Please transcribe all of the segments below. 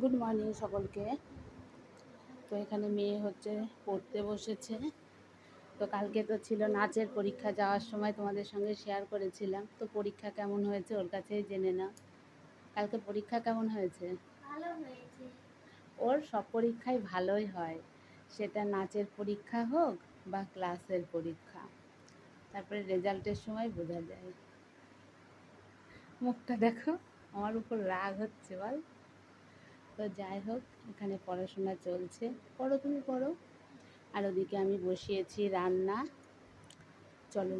Good morning সকলকে। তো এখানে মেয়ে হচ্ছে পড়তে বসেছে। তো কালকে তো ছিল নাচের পরীক্ষা, যাওয়ার সময় তোমাদের সঙ্গে শেয়ার করেছিলাম। তো পরীক্ষা কেমন হয়েছে ওর কাছেই জেনে নাও। কালকে পরীক্ষা কেমন হয়েছে? ভালো হয়েছে। ওর সব পরীক্ষাই ভালোই হয়, সেটা নাচের পরীক্ষা হোক বা ক্লাসের পরীক্ষা। তারপরে রেজাল্টের সময় বোঝা যায়। মুখটা দেখো, আমার উপর রাগ হচ্ছে বল। তো যাই হোক, এখানে পড়াশোনা চলছে, পড়ো তুমি পড়ো। আর ওদিকে আমি বসিয়েছি রান্না। চলো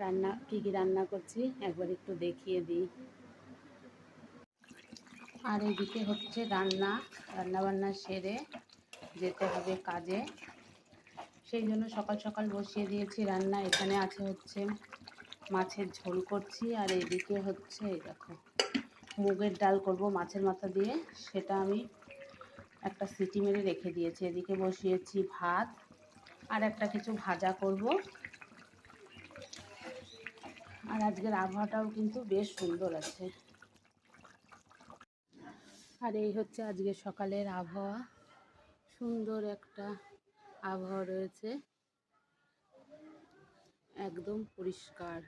রান্না কী কী রান্না করছি একবার একটু দেখিয়ে দিই। আর এদিকে হচ্ছে রান্নাবান্না সেরে যেতে হবে কাজে, সেই জন্য সকাল সকাল বসিয়ে দিয়েছি রান্না। এখানে আছে হচ্ছে মাছের ঝোল করছি, আর এদিকে হচ্ছে এই দেখো মুগের ডাল করব মাছের মাথা দিয়ে, সেটা আমি একটা সিটি মেরে রেখে দিয়েছি। এদিকে বসিয়েছি ভাত, আর একটা কিছু ভাজা করব। আর আজকের আবহাওয়াটাও কিন্তু বেশ সুন্দর আছে। আর এই হচ্ছে আজকে সকালের আবহাওয়া, সুন্দর একটা আবহাওয়া রয়েছে, একদম পরিষ্কার,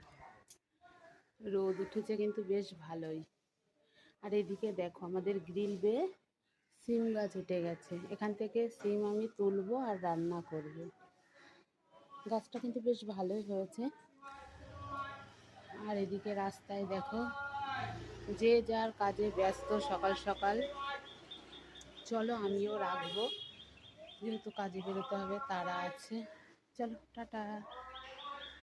রোদ উঠেছে কিন্তু বেশ ভালোই। আর এদিকে দেখো আমাদের গ্রিল বেয়ে সিম গাছ উঠে গেছে, এখান থেকে সিম আমি তুলবো আর রান্না করব। গাছটা কিন্তু বেশ ভালোই হয়েছে। আর এদিকে রাস্তায় দেখো যে যার কাজে ব্যস্ত সকাল সকাল। চলো আমিও রাখবো, যেহেতু কাজে বেরোতে হবে, তারা আছে। চলো টাটা।